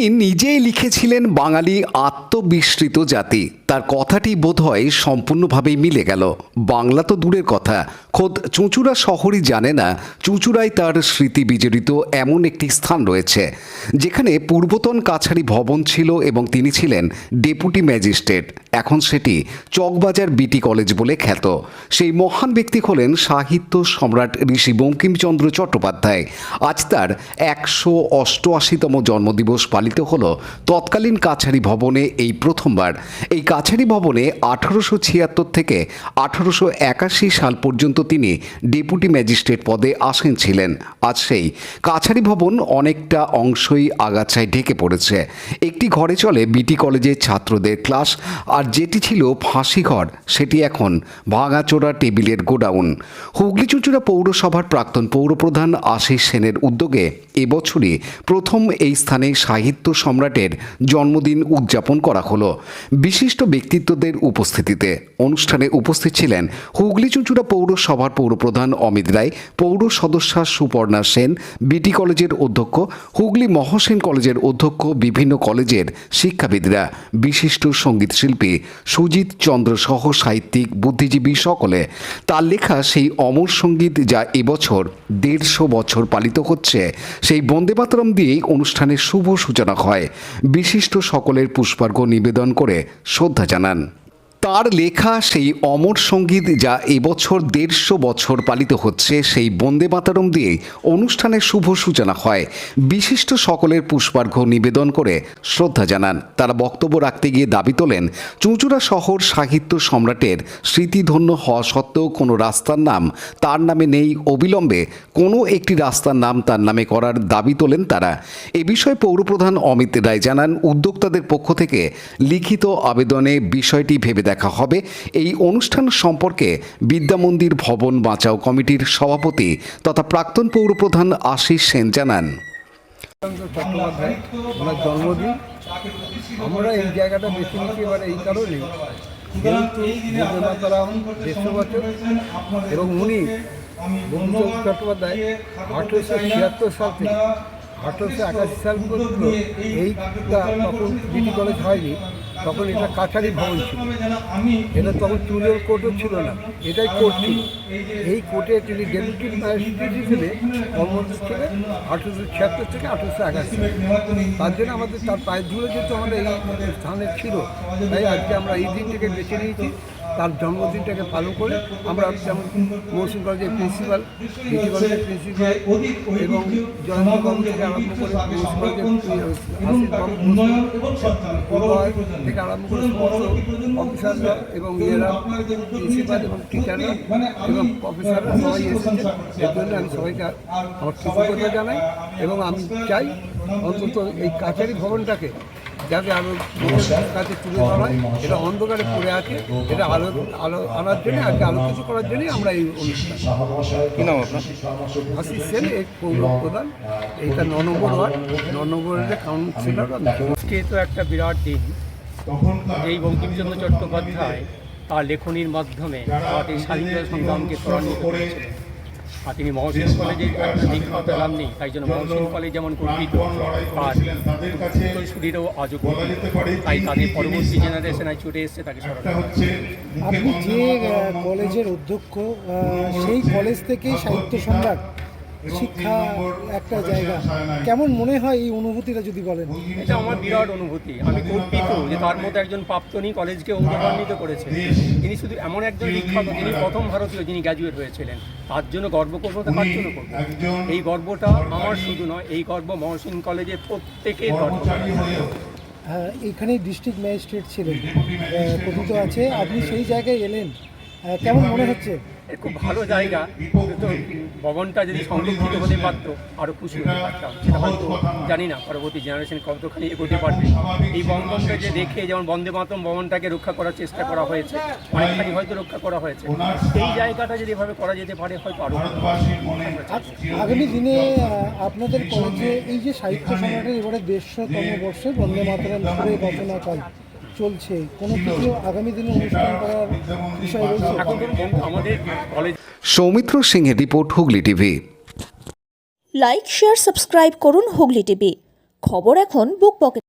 তিনি নিজেই লিখেছিলেন বাঙালি আত্মবিস্মৃত জাতি। তার কথাটি বোধহয় সম্পূর্ণভাবেই মিলে গেল। বাংলা তো দূরের কথা, খোদ চুঁচুড়া শহরই জানে না চুঁচুড়ায় তার স্মৃতি বিজড়িত এমন একটি স্থান রয়েছে যেখানে পূর্বতন কাছারি ভবন ছিল এবং তিনি ছিলেন ডেপুটি ম্যাজিস্ট্রেট। এখন সেটি চকবাজার বিটি কলেজ বলে খ্যাত। সেই মহান ব্যক্তি হলেন সাহিত্য সম্রাট ঋষি বঙ্কিমচন্দ্র চট্টোপাধ্যায়। আজ তার 188তম জন্মদিবস পালিত হলো তৎকালীন কাছারি ভবনে এই প্রথমবার। এই কাছারি ভবনে 1876 থেকে 1881 সাল পর্যন্ত তিনি ডেপুটি ম্যাজিস্ট্রেট পদে আসীন ছিলেন। আজ সেই কাছারি ভবন অনেকটা অংশই আগাছায় ঢেকে পড়েছে। একটি ঘরে চলে বিটি কলেজের ছাত্রদের ক্লাস, আর যেটি ছিল ফাঁসিঘর সেটি এখন ভাঙাচোরা টেবিলের গোডাউন। হুগলি চুঁচুড়া পৌরসভার প্রাক্তন পৌরপ্রধান আশিস সেনের উদ্যোগে এবছরই প্রথম এই স্থানে সাহিত্য সম্রাটের জন্মদিন উদযাপন করা হলো বিশিষ্ট ব্যক্তিত্বদের উপস্থিতিতে। অনুষ্ঠানে উপস্থিত ছিলেন হুগলি চুঁচুড়া পৌরসভার পৌরপ্রধান অমিত রায়, পৌর সদস্যা সুপর্ণা সেন, বিটি কলেজের অধ্যক্ষ, হুগলি মহসেন কলেজের অধ্যক্ষ, বিভিন্ন কলেজের শিক্ষাবিদরা, বিশিষ্ট সঙ্গীতশিল্পী সুজিত চন্দ্র সহ সাহিত্যিক, বুদ্ধিজীবী সকলে। তার লেখা সেই অমর সঙ্গীত যা এবছর 150 বছর পালিত হচ্ছে, সেই বন্দে মাতরম দিয়েই অনুষ্ঠানের শুভ সূচনা হয়। বিশিষ্ট সকলের পুষ্পার্ঘ্য নিবেদন করে শ্রদ্ধা জানান। তার লেখা সেই অমর সঙ্গীত যা এবছর 150 বছর পালিত হচ্ছে, সেই বন্দে মাতরম দিয়েই অনুষ্ঠানের শুভ সূচনা হয়। বিশিষ্ট সকলের পুষ্পার্ঘ্য নিবেদন করে শ্রদ্ধা জানান। তারা বক্তব্য রাখতে গিয়ে দাবি তোলেন, চুঁচুড়া শহর সাহিত্য সম্রাটের স্মৃতিধন্য হওয়া সত্ত্বেও কোনো রাস্তার নাম তার নামে নেই। অবিলম্বে কোনো একটি রাস্তার নাম তার নামে করার দাবি তোলেন তারা। এ বিষয়ে পৌরপ্রধান অমিত রায় জানান, উদ্যোক্তাদের পক্ষ থেকে লিখিত আবেদনে বিষয়টি ভেবে দেখা হবে। এই অনুষ্ঠান সম্পর্কে বিদ্যামন্দির ভবন বাঁচাও কমিটির সভাপতি তথা প্রাক্তন পৌরপ্রধান আশিস সেন জানান, চট্টোপাধ্যায় ওনার জন্মদিন আমরা এই জায়গাটা বেছে নিচ্ছি এবার এই কারণে, যেহেতু বন্দে মাতরম 150 বছর এবং উনি বঙ্কিমচন্দ্র চট্টোপাধ্যায় 1876 সাল থেকে 1881 সাল পর্যন্ত এইটা তখন বিটি কলেজ হয়নি, তখন এটা কাছারি ভবন ছিল। এটা তখন চুলের কোর্টও ছিল না, এটাই কোর্ট ছিল। এই কোর্টে তিনি ডেপুটি ম্যাজিস্ট্রেট হিসেবে কর্মরত ছিলেন 1876 থেকে 1881। তার জন্য আমাদের তার পায়ের ধুলো যেহেতু আমাদের এই স্থানে ছিল, তাই আজকে আমরা এই দিনটাকে বেছে নিয়েছি তার জন্মদিনটাকে পালন করে। আমরা যেমন মহসিন কলেজের প্রিন্সিপাল, বিটি কলেজের প্রিন্সিপাল এবং জয়ন্ত বাবু থেকে আরম্ভ করে মহসিন কলেজের থেকে আরম্ভ করে সমস্ত অফিসাররা এবং ইয়েরা, প্রিন্সিপাল এবং টিচাররা এবং প্রফেসররা সবাই এসেছেন। এর জন্য আমি সবাইকে আমার কৃতজ্ঞতা জানাই এবং আমি চাই অন্তত এই কাছারি ভবনটাকে যাতে আরও কাছে তুলে ধরা হয়। এটা অন্ধকারে পড়ে আছে, এটা আলো আলো আনার জন্য আজকে আলোকিত করার জন্যই আমরা এই অনুষ্ঠান। কী নাম আপনার? আশিস সেন, এই পৌর প্রধান। এইটা 9 নম্বর ওয়ার্ড, 9 নম্বরের কাউন্সিলর। আজকে তো একটা বিরাট দিন, এই বঙ্কিমচন্দ্র চট্টোপাধ্যায় তার লেখনীর মাধ্যমে আমাদের স্বাধীনতা সংগ্রামকে ত্বরান্বিত করেছিলেন। আর তিনি মহসিন কলেজে দীক্ষিত লাভ নেই, তাই জন্য মহসিন কলেজ যেমন গর্বিত, আর উত্তরসূরিরও আজও গর্বিত। তাই তাদের পরবর্তী জেনারেশনে ছুটে এসছে তাকে স্মরণ করা। আপনি যে কলেজের অধ্যক্ষ, সেই কলেজ থেকেই সাহিত্য সম্রাট শিক্ষা একটা জায়গা, কেমন মনে হয় এই অনুভূতিটা যদি বলেন? এটা আমার বিরাট অনুভূতি। আমি গর্বিত যে তার মধ্যে একজন প্রাক্তনী কলেজকে অনুপ্রাণিত করেছেন। তিনি শুধু এমন একজন বিখ্যাত, তিনি প্রথম ভারতীয় যিনি গ্র্যাজুয়েট হয়েছিলেন। তার জন্য গর্ব করবো, তো কার জন্য করবো? এই গর্বটা আমার শুধু নয়, এই গর্ব মহসিন কলেজের প্রত্যেকের গর্ব। এখানে ডিস্ট্রিক্ট ম্যাজিস্ট্রেট ছিলেন, কথিত আছে আপনি সেই জায়গায় এলেন, কেমন মনে হচ্ছে? খুব ভালো জায়গা, তো ভবনটা যদি সংরক্ষিত হতে পারত আরও খুশি হতে পারতাম। সেটা হয়তো জানি না পরবর্তী জেনারেশন কতখানি এগোতে পারবে। এই ভবনটা যে দেখে যেমন বন্দে মাতরম ভবনটাকে রক্ষা করার চেষ্টা করা হয়েছে, অনেকখানি হয়তো রক্ষা করা হয়েছে, এই জায়গাটা যদি এভাবে করা যেতে পারে হয়তো আরও আগামী দিনে আপনাদের কলেজে এই যে সাহিত্য সম্রাটের এবারে 150তম বর্ষে বন্দে মাতরম সুরে রচনা কাল চলছে, কোনো কিছু আগামী দিনে অনুষ্ঠান করার বিষয় রয়েছে? এখন আমাদের কলেজ। সৌমিত্র সিংহের report, Hooghly TV. Like, share, subscribe করুন হুগলি টিভি। খবর এখন বুক পকেটে।